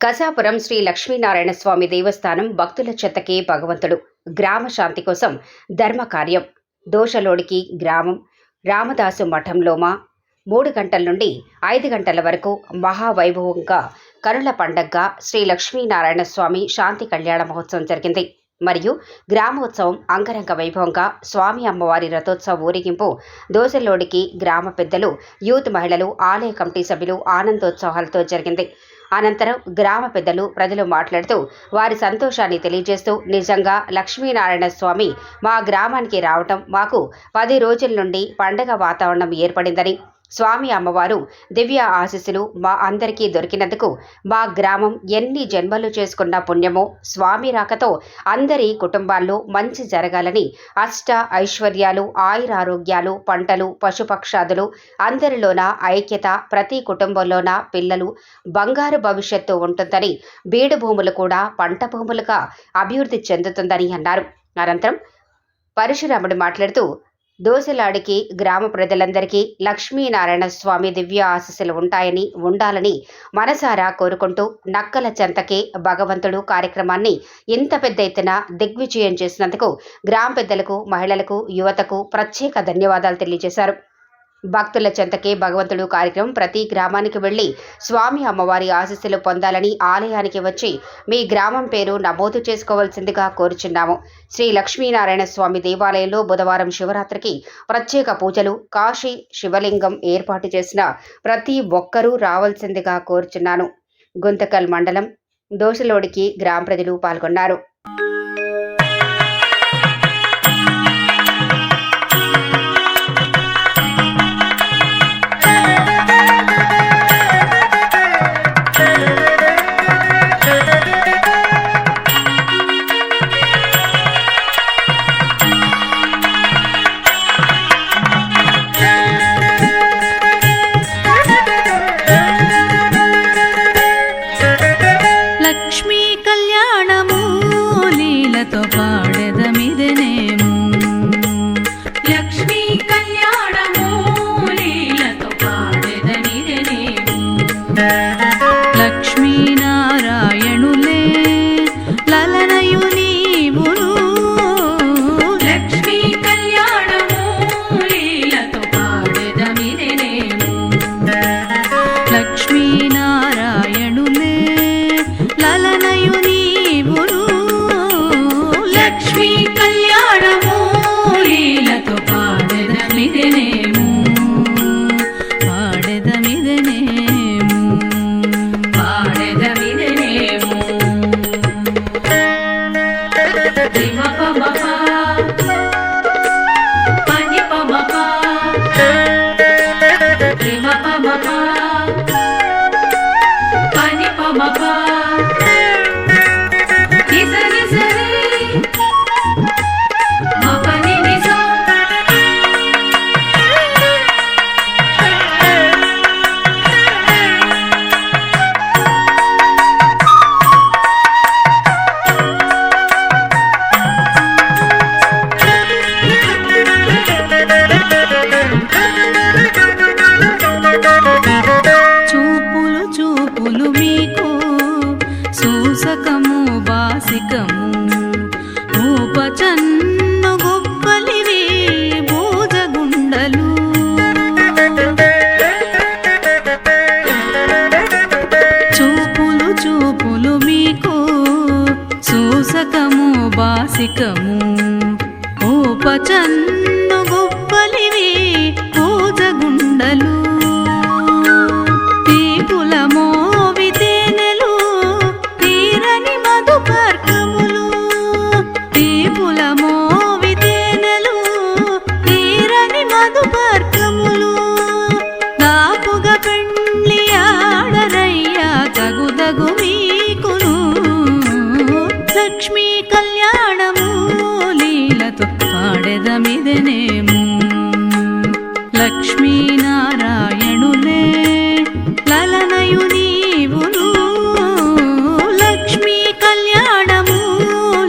కసాపురం శ్రీ లక్ష్మీనారాయణ స్వామి దేవస్థానం భక్తుల చెత్తకే భగవంతుడు. గ్రామ శాంతి కోసం ధర్మ కార్యం. దోషలోడికి గ్రామం రామదాసు మఠంలోమా 3 గంటల నుండి 5 గంటల వరకు మహావైభవంగా కనుల పండగగా శ్రీ లక్ష్మీనారాయణ స్వామి శాంతి కళ్యాణ మహోత్సవం జరిగింది. మరియు గ్రామోత్సవం అంగరంగ వైభవంగా స్వామి అమ్మవారి రథోత్సవ ఊరేగింపు దోసలోడికి గ్రామ పెద్దలు, యూత్ మహిళలు, ఆలయ కమిటీ సభ్యులు ఆనందోత్సవాలతో జరిగింది. అనంతరం గ్రామ పెద్దలు, ప్రజలు మాట్లాడుతూ వారి సంతోషాన్ని తెలియజేస్తూ, నిజంగా లక్ష్మీనారాయణ స్వామి మా గ్రామానికి రావటం మాకు 10 రోజుల నుండి పండగ వాతావరణం ఏర్పడిందని, స్వామి అమ్మవారు దివ్య ఆశీస్సులు మా అందరికీ దొరికినందుకు మా గ్రామం ఎన్ని జన్మలు చేసుకున్న పుణ్యమో, స్వామి రాకతో అందరి కుటుంబాల్లో మంచి జరగాలని, అష్ట ఐశ్వర్యాలు, ఆయురారోగ్యాలు, పంటలు, పశుపక్షాదులు అందరిలోన ఐక్యత, ప్రతి కుటుంబంలోన పిల్లలు బంగారు భవిష్యత్తు ఉంటుందని, బీడు భూములు కూడా పంట భూములుగా అభివృద్ధి చెందుతుందని అన్నారు. అనంతరం పరశురాముడు మాట్లాడుతూ, దోసలాడికి గ్రామ ప్రజలందరికీ లక్ష్మీనారాయణ స్వామి దివ్య ఆశీస్సులు ఉండాలని మనసారా కోరుకుంటూ, నక్కల చెంతకే భగవంతుడు కార్యక్రమాన్ని ఇంత పెద్ద ఎత్తున దిగ్విజయం చేసినందుకు గ్రామ పెద్దలకు, మహిళలకు, యువతకు ప్రత్యేక ధన్యవాదాలు తెలియజేశారు. భక్తుల చెంతకే భగవంతుడు కార్యక్రమం ప్రతి గ్రామానికి వెళ్లి స్వామి అమ్మవారి ఆశీస్సులు పొందాలని, ఆలయానికి వచ్చి మీ గ్రామం పేరు నమోదు చేసుకోవాల్సిందిగా కోరుచున్నాము. శ్రీ లక్ష్మీనారాయణ స్వామి దేవాలయంలో బుధవారం శివరాత్రికి ప్రత్యేక పూజలు, కాశీ శివలింగం ఏర్పాటు చేసిన ప్రతి ఒక్కరూ రావాల్సిందిగా కోరుచున్నాను. గుంతకల్ మండలం దోసలోడికి గ్రామ ప్రజలు పాల్గొన్నారు. లక్ష్మీ కళ్యాణము లీలతో పాడెదమిదనేము, లక్ష్మీ కళ్యాణము లీలతో పాడెదమిదనేము. లక్ష్మీనారాయణులే లలనయు నీవును, లక్ష్మీ కళ్యాణము లీలతో పాడెదమిదనేము. లక్ష్మీనారాయణులే లలనయు నీవును, లక్ష్మీ కళ్యాణము లీలతో పాడెదమిదనేము, పాడెదమిదనేము, పాడెదమిదనేము. దిమపమప పనిపమప, దిమపమప పనిపమప, చూపులు చూపులు మీకు సూసకము బాసికము, ఊపచన్ను గొప్పలివి భూజగుండలు. చూపులు చూపులు మీకు సూసకము బాసికము, ఊపచన్ను గొప్పలివి భూజగుండలు. తీపుల మోవితేనెలు తీరని మధుపర్కములు, తీపుల మోవితేనెలు తీరని మధుపర్కములు. దాపుగా పెండ్లి ఆడరయ్యా తగుదగు మీకును, లక్ష్మీ కళ్యాణము లీలతో పాడెదమిదనేము. లక్ష్మీనారాయణులే లలనయు నీవును, లక్ష్మీ కళ్యాణము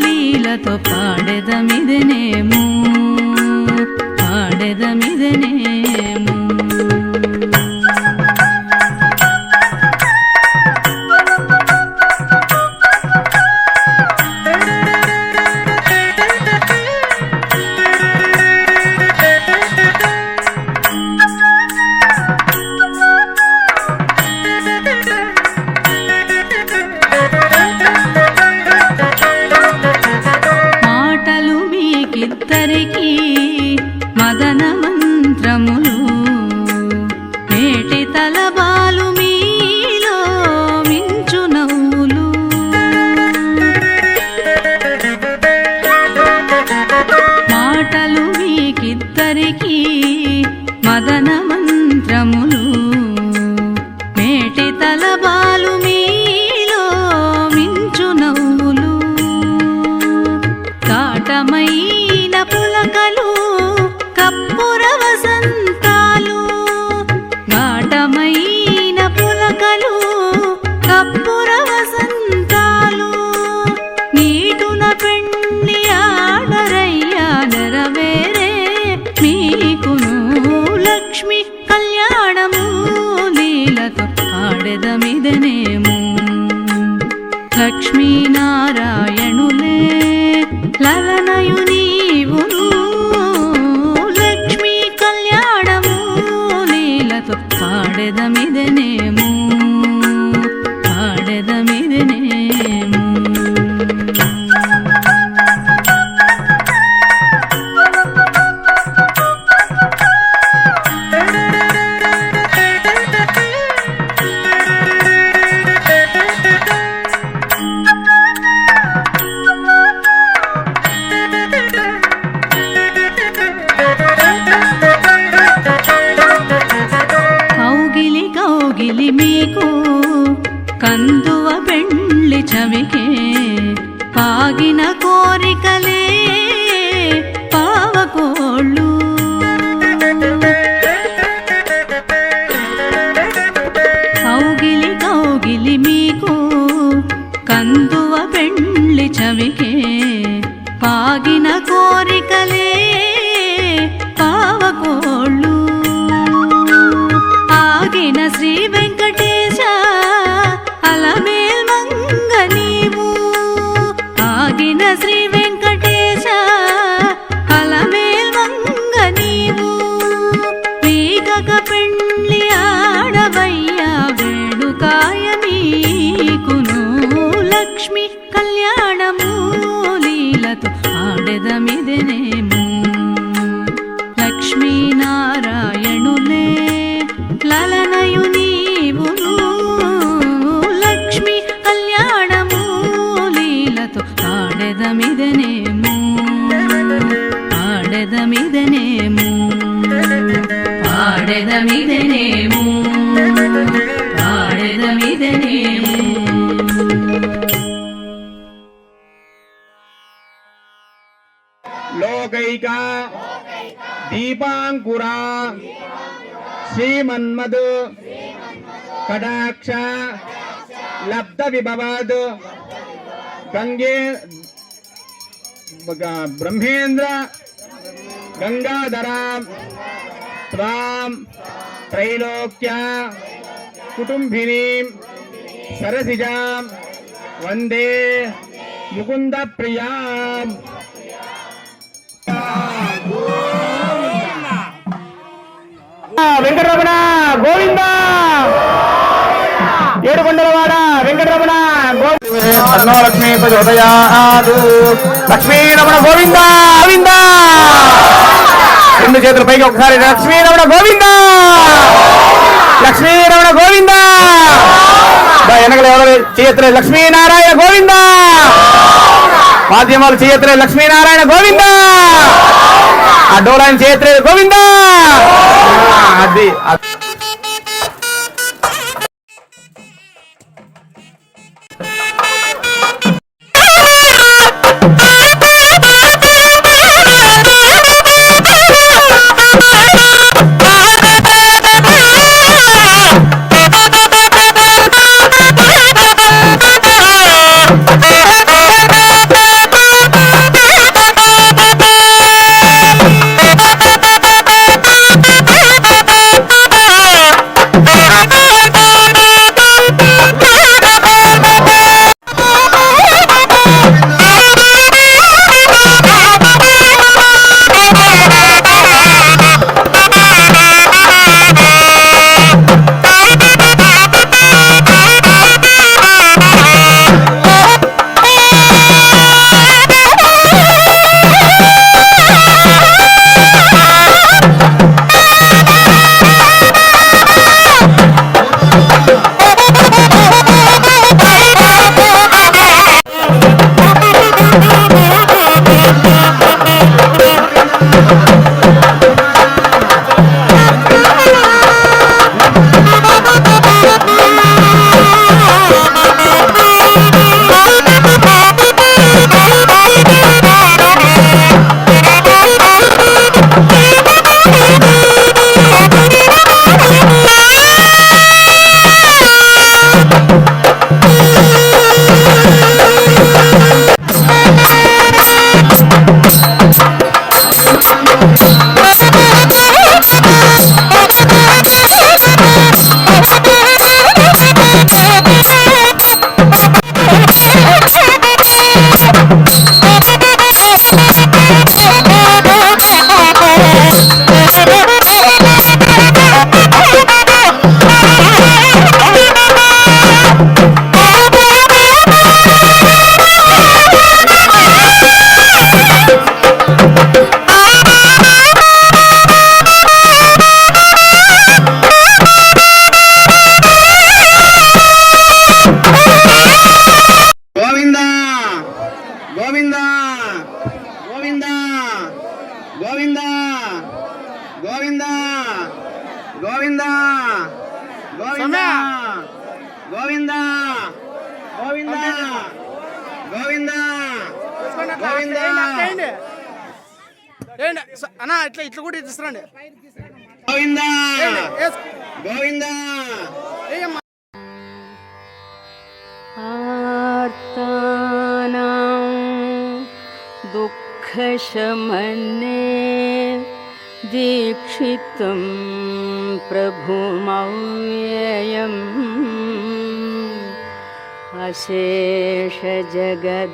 లీలతో పాడెదమిదనేము, పాడెదమిదనేము. లక్ష్మీనారాయణులే లలనయు నీవును లక్ష్మీ కళ్యాణము లీలతో పాడెదమిదనేము పాడెదమిదనేము కౌగిలి మీకు కందువ పెండ్లి చవికే పాగిన కోరికలే పావకోళ్ళు కౌగిలి మీకు కందువ పెండ్లి చవికే పాగిన కోరికలే పావకోళ్ళు ఆగిన శ్రీ వెంకటేశ అలమేల్ మంగ నీవు ఆగిన శ్రీ వెంకటేశ అలమేల్ మంగ నీవు వీగక పెండ్లి ఆడవయ్యా వేడుకాయ మీకును లక్ష్మి కళ్యాణము లీలతో ఆడెదమిదెనేము లక్ష్మీనారాయణులే లలనయు నీవును లక్ష్మీ కళ్యాణము లీలతో పాడెదమిదనేము పాడెదమిదనేము పాడెదమిదనేము పాడెదమిదనేము లోకైకా దీపాంకురా శ్రీమన్మధు కటాక్ష లబ్ధ విభవద్ గంగే బ్రహ్మేంద్ర గంగాధర త్వాం త్రైలోక్య కుటుంబినీం సరసిజాం వందే ముకుంద ప్రియాం. వెంకటరమణ గోవింద ఏడుకొండలవాడ వెంకటరమణ గోవింద లక్ష్మీ ప్రచోదయాదు లక్ష్మీరమణ గోవింద గోవింద రెండు చేతుల పైకి ఒకసారి లక్ష్మీరమణ గోవింద లక్ష్మీరమణ గోవింద వెనకలు ఎవరు చేయత్రే లక్ష్మీనారాయణ గోవింద మాధ్యమాలు చేయత్రే లక్ష్మీనారాయణ గోవింద ఆ డోలాయన చేయత్రే గోవింద అది అన్నా ఇట్లా ఇట్లా కూడా తీసుకురండి. దుఃఖశమనే దీక్షితం ప్రభుమవ్యయం అశేష జగదాధారం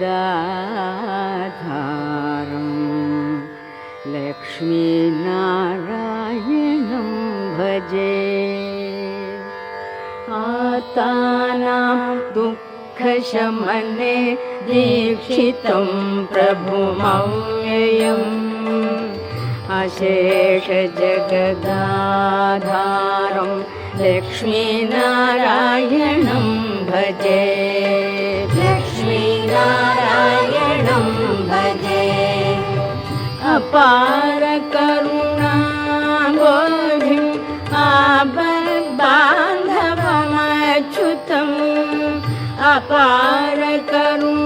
లక్ష్మీనారాయణం భజే. ఆతానాం దుఃఖశమనే దీక్షితం ప్రభుమవ్యయం అశేష జగదాధారం లక్ష్మీనారాయణం భజే. లక్ష్మీనారాయణం భజే. అపార కరుణాబోధిం ఆపద్బాంధవమచ్యుతం అపార కరుణాబోధిం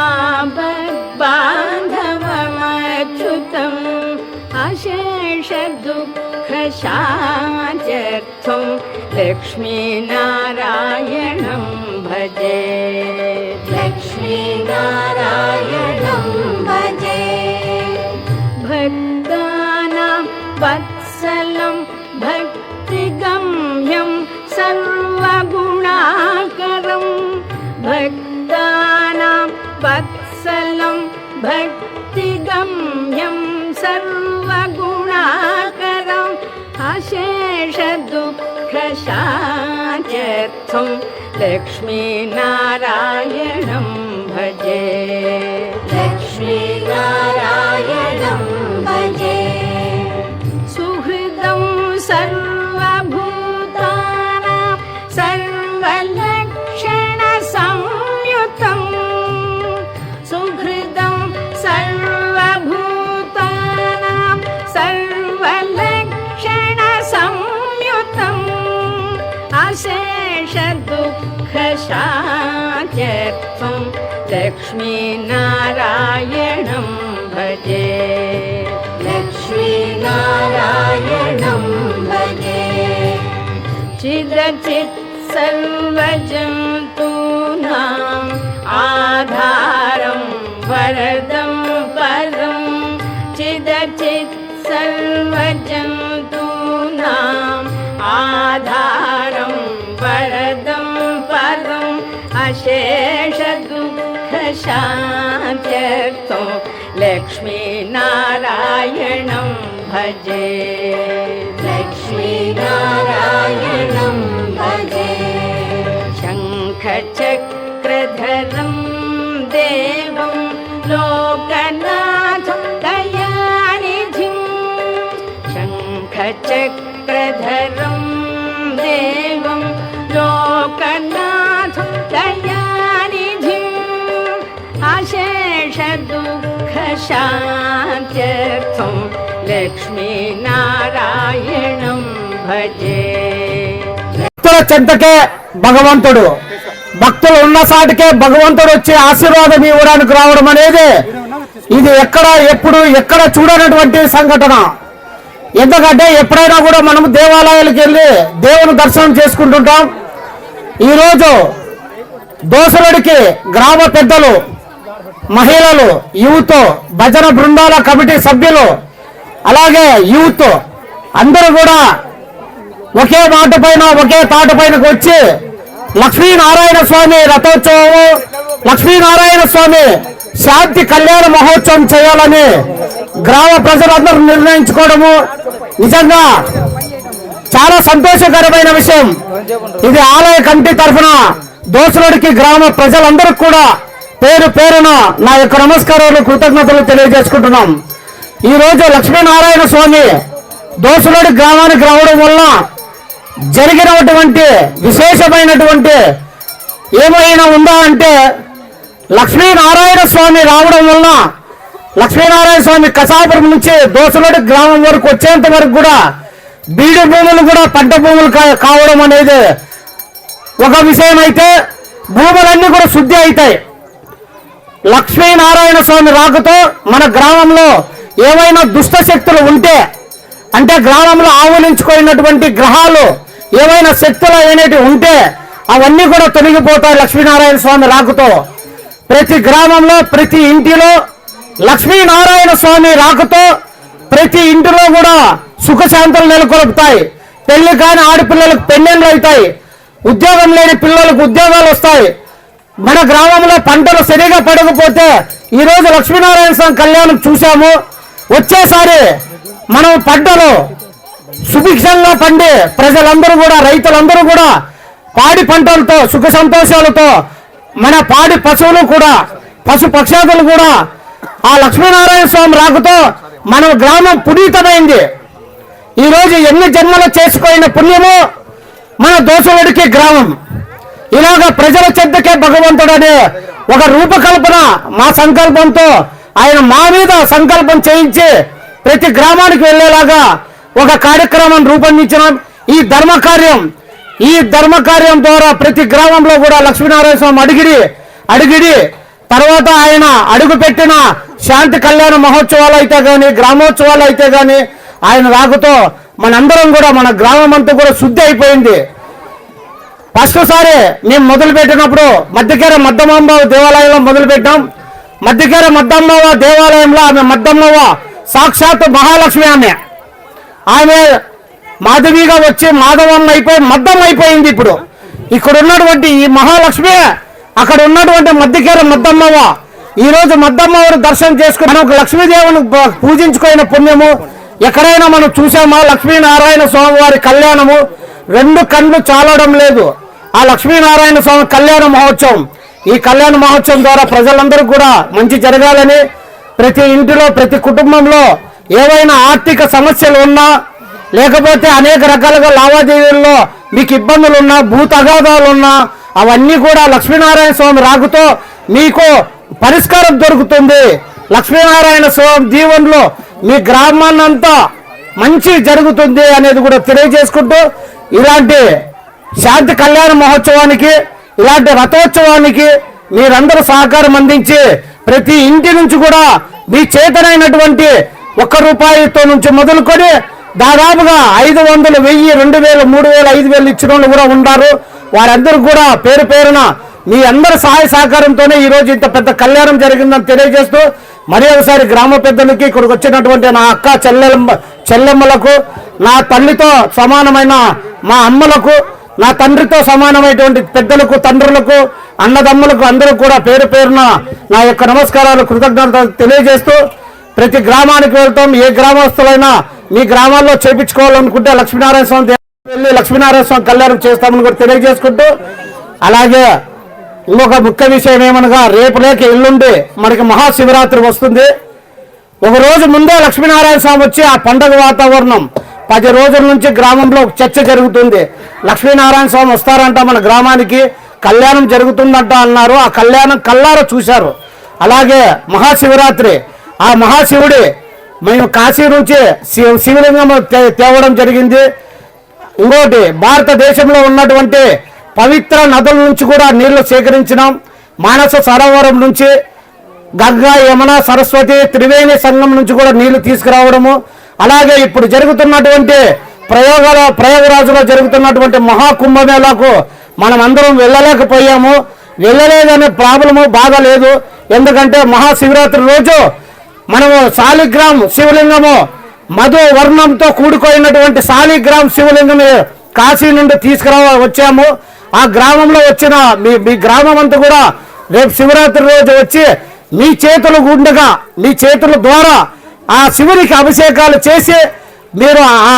ఆపద్బాంధవమచ్యుతం అశేష దుఃఖశాంత్యర్థం లక్ష్మీనారాయణం భజే. లక్ష్మీనారాయణం భజే. భక్తానాం వత్సలం భక్తిగమ్యం సర్వగుణాకరం భక్తానాం వత్సలం భక్తిగమ్యం సర్వగుణాకరం అశేష దుఃఖశాంత్యర్థం లక్ష్మీనారాయణం భజే. లక్ష్మీనారాయణం భజే. సుహృదం సర్వభూతానాం సర్వలక్షణ సంయుతం సుహృదం సర్వభూతానాం సర్వలక్షణ సంయుతం అశేష దుఃఖశాంత్యర్థం లక్ష్మీనారాయణం భజే. లక్ష్మీనారాయణం భజే. చిదచిత్ సర్వజంతూనాం ఆధారం వరదం పదం చిదచిత్ సర్వజంతూనాం ఆధారం వరదం పదం అశేష దుఃఖశాంత్యర్థం లక్ష్మీనారాయణం భజే. లక్ష్మీనారాయణం భజే. శంఖచక్రధరం దేవం లోకనాథం దయానిధిం శంఖచక్రధరం దేవం లోకనాథం దయానిధిం అశేష దుఃఖశాంత్యర్థం లక్ష్మీనారాయణం భజే. భక్తుల చెంతకే భగవంతుడు, భక్తులు ఉన్న సాటికే భగవంతుడు వచ్చి ఆశీర్వాదం ఇవ్వడానికి రావడం అనేది ఇది ఎక్కడ ఎప్పుడు ఎక్కడ చూడనటువంటి సంఘటన. ఎందుకంటే ఎప్పుడైనా కూడా మనం దేవాలయాలకు వెళ్ళి దేవుని దర్శనం చేసుకుంటుంటాం. ఈరోజు దోసలుడికి గ్రామ పెద్దలు, మహిళలు, యూత్, భజన బృందాల కమిటీ సభ్యులు, అలాగే యూత్ అందరూ కూడా ఒకే మాట పైన ఒకే తాట పైనకు వచ్చి లక్ష్మీనారాయణ స్వామి రథోత్సవం, లక్ష్మీనారాయణ స్వామి శాంతి కళ్యాణ మహోత్సవం చేయాలని గ్రామ ప్రజలందరూ నిర్ణయించుకోవడము నిజంగా చాలా సంతోషకరమైన విషయం. ఇది ఆలయ కమిటీ తరఫున దోసలోడికి గ్రామ ప్రజలందరికీ కూడా పేరు పేరున నా యొక్క నమస్కారాలు కృతజ్ఞతలు తెలియజేసుకుంటున్నాం. ఈరోజు లక్ష్మీనారాయణ స్వామి దోసలోడి గ్రామానికి రావడం వల్ల జరిగినటువంటి విశేషమైనటువంటి ఏమైనా ఉందా అంటే, లక్ష్మీనారాయణ స్వామి రావడం వల్ల లక్ష్మీనారాయణ స్వామి కసాపురం నుంచి దోసలోడి గ్రామం వరకు వచ్చేంత వరకు కూడా బీడు భూములు కూడా పంట భూములు కావడం అనేది ఒక విషయం అయితే, భూములన్నీ కూడా శుద్ధి అవుతాయి. లక్ష్మీనారాయణ స్వామి రాకతో మన గ్రామంలో ఏవైనా దుష్ట శక్తులు ఉంటే, అంటే గ్రామంలో ఆవలించుకున్నటువంటి గ్రహాలు ఏవైనా శక్తులు అనేటివి ఉంటే అవన్నీ కూడా తొలగిపోతాయి లక్ష్మీనారాయణ స్వామి రాకతో. ప్రతి గ్రామంలో ప్రతి ఇంటిలో లక్ష్మీనారాయణ స్వామి రాకతో ప్రతి ఇంటిలో కూడా సుఖశాంతులు నెలకొల్పుతాయి. పెళ్లి కాని ఆడపిల్లలకు పెళ్లిళ్ళు అవుతాయి, ఉద్యోగం లేని పిల్లలకు ఉద్యోగాలు వస్తాయి. మన గ్రామంలో పంటలు సరిగా పడకపోతే ఈరోజు లక్ష్మీనారాయణ స్వామి కళ్యాణం చూశాము. వచ్చేసారి మనం పంటలు సుభిక్షంగా పండి ప్రజలందరూ కూడా రైతులందరూ కూడా పాడి పంటలతో సుఖ సంతోషాలతో మన పాడి పశువులు కూడా పశు పక్షాదులు కూడా ఆ లక్ష్మీనారాయణ స్వామి రాకతో మన గ్రామం పునీతమైంది. ఈరోజు ఎన్ని జన్మలు చేసుకున్న పుణ్యము మన దోసలోడికి గ్రామం. ఇలాగ ప్రజల చెంతకే భగవంతుడనే ఒక రూపకల్పన మా సంకల్పంతో ఆయన మా మీద సంకల్పం చేయించి ప్రతి గ్రామానికి వెళ్ళేలాగా ఒక కార్యక్రమం రూపొందించిన ఈ ధర్మకార్యం ద్వారా ప్రతి గ్రామంలో కూడా లక్ష్మీనారాయణ స్వామి అడిగిడి తర్వాత ఆయన అడుగుపెట్టిన శాంతి కళ్యాణ మహోత్సవాలు అయితే కానీ గ్రామోత్సవాలు అయితే కానీ ఆయన రాకతో మనందరం కూడా మన గ్రామం అంతా కూడా శుద్ధి అయిపోయింది. ఫస్ట్ సారి మేము మొదలుపెట్టినప్పుడు మధ్యకేర మద్దమాంబ దేవాలయంలో మొదలుపెట్టాం. మధ్యకేర మద్దమ్మవ దేవాలయంలో ఆమె మద్దమ్మవ సాక్షాత్ మహాలక్ష్మి. ఆమె మాధవిగా వచ్చి మాధవమ్మ అయిపోయి మద్దమ్మ అయిపోయింది. ఇప్పుడు ఇక్కడ ఉన్నటువంటి ఈ మహాలక్ష్మి అక్కడ ఉన్నటువంటి మధ్యకేర మద్దమ్మవ. ఈ రోజు మద్దమ్మవారి దర్శనం చేసుకుని మనం లక్ష్మీదేవుని పూజించుకున్న పుణ్యము ఎక్కడైనా మనం చూసామా? లక్ష్మీనారాయణ స్వామి వారి కళ్యాణము రెండు కళ్ళు చాలడం లేదు. ఆ లక్ష్మీనారాయణ స్వామి కళ్యాణ మహోత్సవం, ఈ కళ్యాణ మహోత్సవం ద్వారా ప్రజలందరూ కూడా మంచి జరగాలని, ప్రతి ఇంటిలో ప్రతి కుటుంబంలో ఏవైనా ఆర్థిక సమస్యలు ఉన్నా లేకపోతే అనేక రకాలుగా లావాదేవీల్లో మీకు ఇబ్బందులు ఉన్నా భూ తగాదాలు ఉన్నా అవన్నీ కూడా లక్ష్మీనారాయణ స్వామి రాకతో మీకు పరిష్కారం దొరుకుతుంది. లక్ష్మీనారాయణ స్వామి దీవెనలో మీ గ్రామాన్నంతా మంచి జరుగుతుంది అనేది కూడా తెలియజేసుకుంటూ, ఇలాంటి శాంతి కళ్యాణ మహోత్సవానికి ఇలాంటి రథోత్సవానికి మీరందరూ సహకారం అందించి ప్రతి ఇంటి నుంచి కూడా మీ చేతనైనటువంటి ₹1 నుంచి మొదలుకొని దాదాపుగా 500, 1000, 2000, 3000, 5000 ఇచ్చిన వాళ్ళు కూడా ఉన్నారు. వారందరూ కూడా పేరు పేరున మీ అందరి సహాయ సహకారంతోనే ఈరోజు ఇంత పెద్ద కళ్యాణం జరిగిందని తెలియజేస్తూ, మరి ఒకసారి గ్రామ పెద్దలకి ఇక్కడికి వచ్చినటువంటి నా అక్క చెల్లెమ్మలకు, నా తల్లితో సమానమైన మా అమ్మలకు, నా తండ్రితో సమానమైనటువంటి పెద్దలకు, తండ్రులకు, అన్నదమ్ములకు అందరూ కూడా పేరు పేరున నా యొక్క నమస్కారాలు కృతజ్ఞతలు తెలియజేస్తూ, ప్రతి గ్రామానికి వెళ్తాం. ఏ గ్రామస్తులైనా మీ గ్రామాల్లో చేపించుకోవాలనుకుంటే లక్ష్మీనారాయణ స్వామి వెళ్ళి లక్ష్మీనారాయణ స్వామి కళ్యాణం చేస్తామని కూడా తెలియజేసుకుంటూ, అలాగే ఇంకొక ముఖ్య విషయం ఏమనగా రేపు లేక ఎల్లుండి మనకి మహాశివరాత్రి వస్తుంది. ఒక రోజు ముందే లక్ష్మీనారాయణ స్వామి వచ్చి ఆ పండుగ వాతావరణం 10 రోజుల నుంచి గ్రామంలో చర్చ జరుగుతుంది. లక్ష్మీనారాయణ స్వామి వస్తారంట మన గ్రామానికి, కళ్యాణం జరుగుతుందంట అన్నారు. ఆ కళ్యాణం కల్లారా చూశారు. అలాగే మహాశివరాత్రి, ఆ మహాశివుడి మేము కాశీ నుంచి శివలింగం తేవడం జరిగింది. ఇంకోటి భారతదేశంలో ఉన్నటువంటి పవిత్ర నదుల నుంచి కూడా నీళ్లు సేకరించినాం. మానస సరోవరం నుంచి, గంగా, యమున, సరస్వతి, త్రివేణి సంగం నుంచి కూడా నీళ్లు తీసుకురావడము. అలాగే ఇప్పుడు జరుగుతున్నటువంటి ప్రయాగరాజులో జరుగుతున్నటువంటి మహాకుంభమేళాకు మనం అందరం వెళ్ళలేకపోయాము. వెళ్ళలేదనే ప్రాబ్లము బాగా లేదు. ఎందుకంటే మహాశివరాత్రి రోజు మనము శాలిగ్రామ్ శివలింగము మధు వర్ణంతో కూడుకున్నటువంటి శాలిగ్రామ్ శివలింగం కాశీ నుండి వచ్చాము. ఆ గ్రామంలో వచ్చిన మీ గ్రామం అంతా కూడా రేపు శివరాత్రి రోజు వచ్చి మీ చేతులు గుండగా మీ చేతుల ద్వారా ఆ శివునికి అభిషేకాలు చేసి మీరు ఆ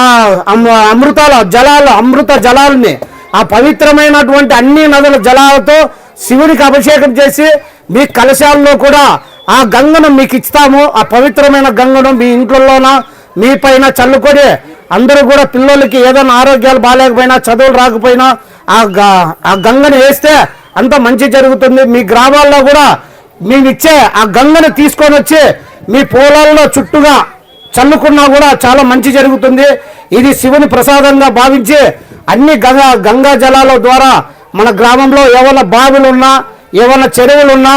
అమృత జలాల్ని ఆ పవిత్రమైనటువంటి అన్ని నదుల జలాలతో శివునికి అభిషేకం చేసి మీ కలశాల్లో కూడా ఆ గంగను మీకు ఇస్తాము. ఆ పవిత్రమైన గంగను మీ ఇంట్లోన మీ పైన చల్లుకొని అందరూ కూడా పిల్లలకి ఏదైనా ఆరోగ్యాలు బాగాలేకపోయినా చదువులు రాకపోయినా ఆ గంగను వేస్తే అంత మంచి జరుగుతుంది. మీ గ్రామాల్లో కూడా మేమిచ్చే ఆ గంగను తీసుకొని వచ్చి మీ పొలాల్లో చుట్టూగా చల్లుకున్నా కూడా చాలా మంచి జరుగుతుంది. ఇది శివుని ప్రసాదంగా భావించి అన్ని గంగా జలాల ద్వారా మన గ్రామంలో ఏమైనా బావులు ఉన్నా ఏమైనా చెరువులు ఉన్నా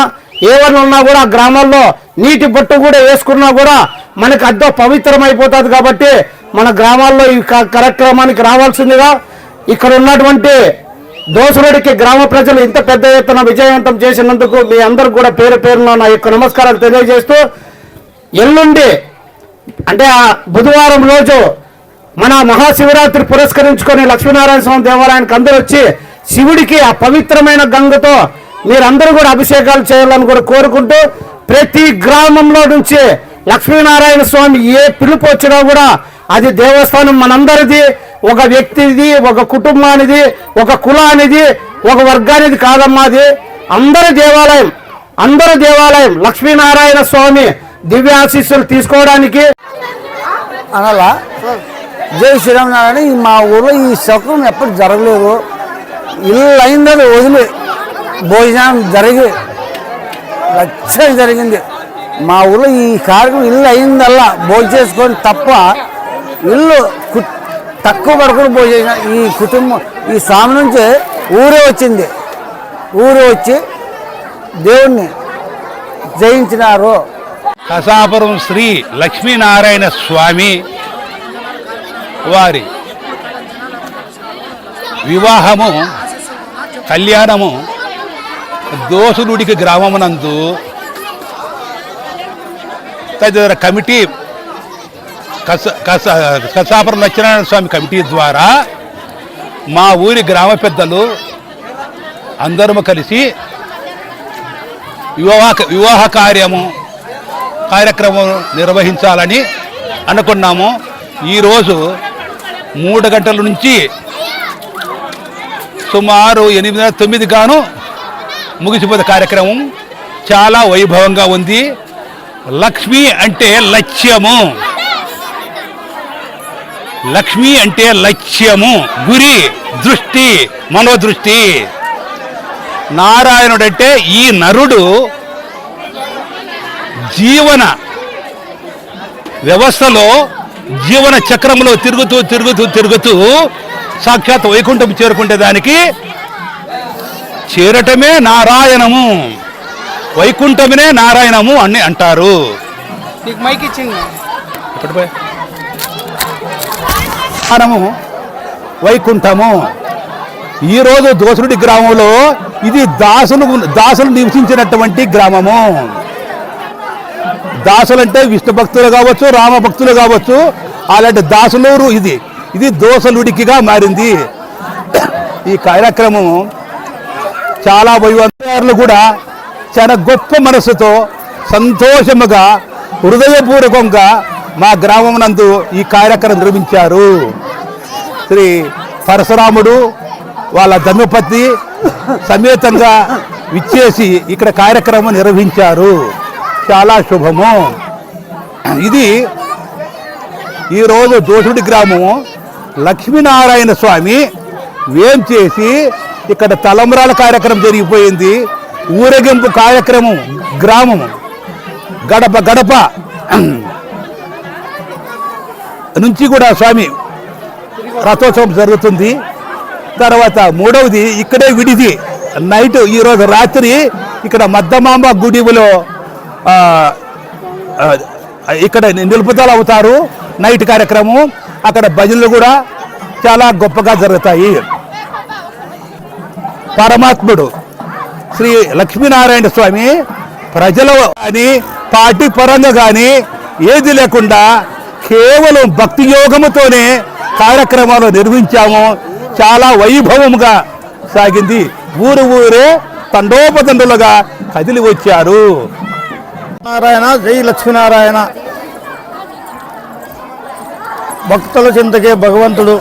ఏమైనా ఉన్నా కూడా గ్రామాల్లో నీటి బొట్టు కూడా వేసుకున్నా కూడా మనకు అద్దె పవిత్రమైపోతుంది. కాబట్టి మన గ్రామాల్లో ఈ కార్యక్రమానికి రావాల్సిందిగా ఇక్కడ ఉన్నటువంటి దోసరుడికి గ్రామ ప్రజలు ఇంత పెద్ద ఎత్తున విజయవంతం చేసినందుకు మీ అందరికి కూడా పేరు పేరున నా యొక్క నమస్కారాలు తెలియజేస్తూ, ఎల్లుండి అంటే ఆ బుధవారం రోజు మన మహాశివరాత్రి పురస్కరించుకొని లక్ష్మీనారాయణ స్వామి దేవాలయానికి అందరూ వచ్చి శివుడికి ఆ పవిత్రమైన గంగతో మీరందరూ కూడా అభిషేకాలు చేయాలని కూడా కోరుకుంటూ, ప్రతి గ్రామంలో నుంచి లక్ష్మీనారాయణ స్వామి ఏ పిలుపు వచ్చినా కూడా అది దేవస్థానం మనందరిది, ఒక వ్యక్తిది, ఒక కుటుంబానిది, ఒక కులానిది, ఒక వర్గానిది కాదమ్మా. అది అందరి దేవాలయం లక్ష్మీనారాయణ స్వామి దివ్యాశీస్సులు తీసుకోవడానికి. అనలా జై శ్రీరామనారాయణ. మా ఊళ్ళో ఈ శకునం ఎప్పుడు జరగలేదు. ఇల్లు అయిందని వదిలి భోజనం లక్షలు జరిగింది. మా ఊళ్ళో ఈ కార్యక్రమం ఇల్లు అయిందల్లా భోజనం చేసుకొని తప్ప ఇల్లు తక్కువ పడుకుని భోజనం. ఈ కుటుంబం ఈ స్వామి నుంచి ఊరే వచ్చింది. ఊరే వచ్చి దేవుణ్ణి జయించినారు. కసాపురం శ్రీ లక్ష్మీనారాయణ స్వామి వారి వివాహము కళ్యాణము దోసులుడికి గ్రామమునందు తదితర కమిటీ కసాపురం లక్ష్మీనారాయణ స్వామి కమిటీ ద్వారా మా ఊరి గ్రామ పెద్దలు అందరము కలిసి వివాహ కార్యక్రమం నిర్వహించాలని అనుకున్నాము. ఈరోజు 3 గంటల నుంచి సుమారు 8-9 గాను ముగిసిపోయే కార్యక్రమం చాలా వైభవంగా ఉంది. లక్ష్మి అంటే లక్ష్యము, లక్ష్మి అంటే లక్ష్యము, గురి, దృష్టి, మనోదృష్టి. నారాయణుడంటే ఈ నరుడు జీవన వ్యవస్థలో జీవన చక్రంలో తిరుగుతూ సాక్షాత్ వైకుంఠం చేరుకుంటే దానికి చేరటమే నారాయణము, వైకుంఠమే నారాయణము అని అంటారు. నీకు మైక్ ఇచ్చింది వైకుంఠము. ఈరోజు దోసుడి గ్రామంలో ఇది దాసులు నివసించినటువంటి గ్రామము. దాసులంటే విష్ణు భక్తులు కావచ్చు, రామ భక్తులు కావచ్చు, అలాంటి దాసులూరు ఇది దోసలుడికిగా మారింది. ఈ కార్యక్రమం చాలా వైవంతులు కూడా చాలా గొప్ప మనసుతో సంతోషముగా హృదయపూర్వకంగా మా గ్రామం నందు ఈ కార్యక్రమం నిర్వహించారు. శ్రీ పరశురాముడు వాళ్ళ ధర్మపత్ని సమేతంగా విచ్చేసి ఇక్కడ కార్యక్రమం నిర్వహించారు. చాలా శుభము. ఇది ఈరోజు దోసుడి గ్రామము లక్ష్మీనారాయణ స్వామి వేం చేసి ఇక్కడ తలంబ్రాల కార్యక్రమం జరిగిపోయింది. ఊరేగింపు కార్యక్రమం గ్రామము గడప నుంచి కూడా స్వామి రథోత్సవం జరుగుతుంది. తర్వాత 3వది ఇక్కడే విడిది నైట్ ఈరోజు రాత్రి ఇక్కడ మద్దమాంబ గుడిలో ఇక్కడ నిలుపుదల అవుతారు. నైట్ కార్యక్రమం అక్కడ భజనలు కూడా చాలా గొప్పగా జరుగుతాయి. పరమాత్ముడు శ్రీ లక్ష్మీనారాయణ స్వామి ప్రజలు కానీ పార్టీ పరంగా కానీ ఏది లేకుండా కేవలం భక్తి యోగముతోనే కార్యక్రమాలు నిర్వహించాము. చాలా వైభవముగా సాగింది. ఊరే తండోపతండులుగా కదిలి వచ్చారు. నారాయణ జై లక్ష్మీనారాయణ. భక్తుల చింతకే భగవంతుడు.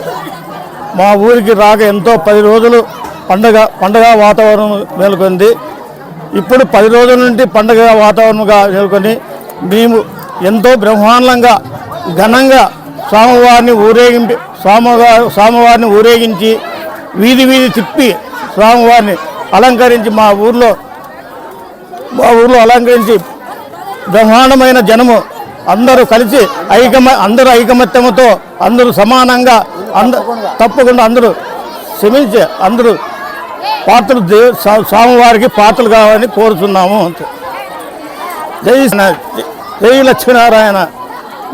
మా ఊరికి రాక ఎంతో 10 రోజులు పండగ వాతావరణం నెలకొంది. ఇప్పుడు 10 రోజుల నుండి పండగ వాతావరణంగా నెలకొని మేము ఎంతో బ్రహ్మాండంగా ఘనంగా స్వామివారిని ఊరేగించి వీధి తిప్పి స్వామివారిని అలంకరించి మా ఊర్లో అలంకరించి బ్రహ్మాండమైన జనము అందరూ కలిసి అందరూ ఐకమత్యంతో అందరూ సమానంగా తప్పకుండా అందరూ శ్రమించి అందరూ స్వామివారికి పాత్రలు కావాలని కోరుతున్నాము. జై లక్ష్మీనారాయణ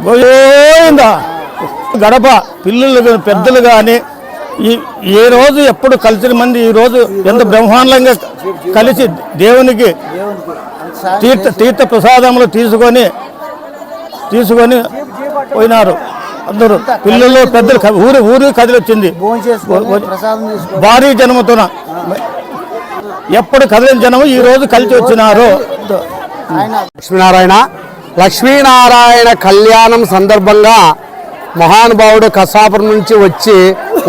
గోవిందా. గడప పిల్లలు పెద్దలు కానీ ఏ రోజు ఎప్పుడు కలిసిన మంది ఈరోజు ఎంత బ్రహ్మాండంగా కలిసి దేవునికి తీర్థ ప్రసాదములు తీసుకొని పోయినారు. అందరూ పిల్లలు పెద్దలు ఊరి కదిలి వచ్చింది భారీ జనముతోన. ఎప్పుడు కదిలిన జనము ఈ రోజు కలిసి వచ్చినారు. లక్ష్మీనారాయణ కళ్యాణం సందర్భంగా మహానుభావుడు కసాపురం నుంచి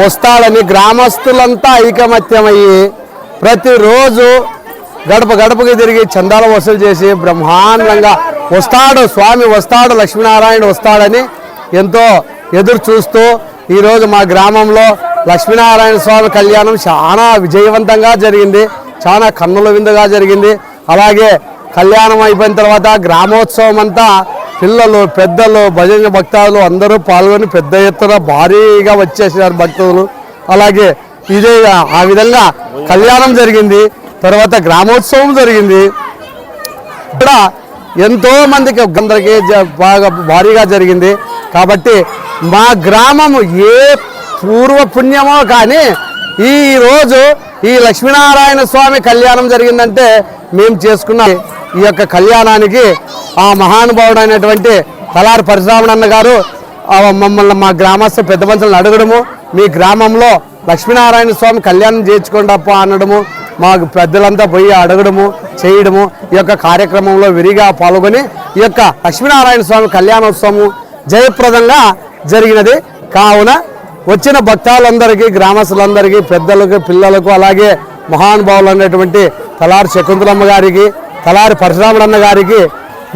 వస్తాడని గ్రామస్తులంతా ఐకమత్యమయ్యి ప్రతిరోజు గడపకి తిరిగి చందాలు వసూలు చేసి బ్రహ్మాండంగా స్వామి వస్తాడు, లక్ష్మీనారాయణ వస్తాడని ఎంతో ఎదురు చూస్తూ ఈరోజు మా గ్రామంలో లక్ష్మీనారాయణ స్వామి కళ్యాణం చాలా విజయవంతంగా జరిగింది, చాలా కన్నుల విందుగా జరిగింది. అలాగే కళ్యాణం అయిపోయిన తర్వాత గ్రామోత్సవం అంతా పిల్లలు పెద్దలు భజన భక్తులు అందరూ పాల్గొని పెద్ద ఎత్తున భారీగా వచ్చేసారు భక్తులు. అలాగే ఇదే ఆ విధంగా కళ్యాణం జరిగింది. తర్వాత గ్రామోత్సవం జరిగింది. ఇక్కడ ఎంతో మందికి అందరికీ బాగా భారీగా జరిగింది. కాబట్టి మా గ్రామము ఏ పూర్వ పుణ్యమో కానీ ఈరోజు ఈ లక్ష్మీనారాయణ స్వామి కళ్యాణం జరిగిందంటే మేము చేసుకున్న ఈ యొక్క కళ్యాణానికి ఆ మహానుభావుడు అయినటువంటి తలారి పరశురామన్న గారు మమ్మల్ని మా గ్రామస్తు పెద్ద మనుషులను అడగడము, మీ గ్రామంలో లక్ష్మీనారాయణ స్వామి కళ్యాణం చేయించుకోండప్ప అనడము, మాకు పెద్దలంతా పోయి అడగడము చేయడము ఈ యొక్క కార్యక్రమంలో విరిగా పాల్గొని ఈ యొక్క లక్ష్మీనారాయణ స్వామి కళ్యాణోత్సవం జయప్రదంగా జరిగినది. కావున వచ్చిన భక్తులందరికీ గ్రామస్తులందరికీ పెద్దలకు పిల్లలకు అలాగే మహానుభావులు అనేటువంటి తలారి శకుంతలమ్మ గారికి తలారి పరశురాముడన్న గారికి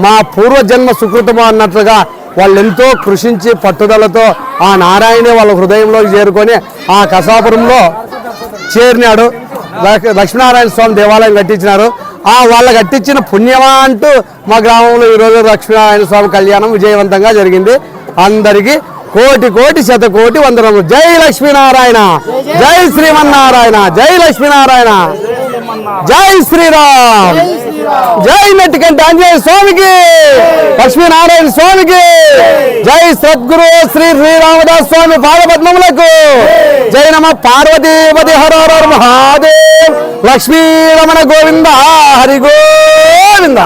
మా పూర్వజన్మ సుకృతము అన్నట్లుగా వాళ్ళు ఎంతో కృషించి పట్టుదలతో ఆ నారాయణే వాళ్ళ హృదయంలోకి చేరుకొని ఆ కసాపురంలో చేరినాడు. లక్ష్మీనారాయణ స్వామి దేవాలయం కట్టించినారు. వాళ్ళు కట్టించిన పుణ్యమా అంటూ మా గ్రామంలో ఈరోజు లక్ష్మీనారాయణ స్వామి కళ్యాణం విజయవంతంగా జరిగింది. అందరికీ కోటి శతకోటి వందనములు. జై లక్ష్మీనారాయణ, జై శ్రీమన్నారాయణ, జై లక్ష్మీనారాయణ, జై శ్రీరామ్, జై నెట్టికంటి ఆంజనేయ స్వామికి, లక్ష్మీనారాయణ స్వామికి, జై సద్గురు శ్రీ శ్రీరామదాస్ స్వామి పాదపద్మములకు, జై నమ పార్వతీపతి హర హర మహాదేవ్, లక్ష్మీ రమణ గోవింద హరి గోవింద.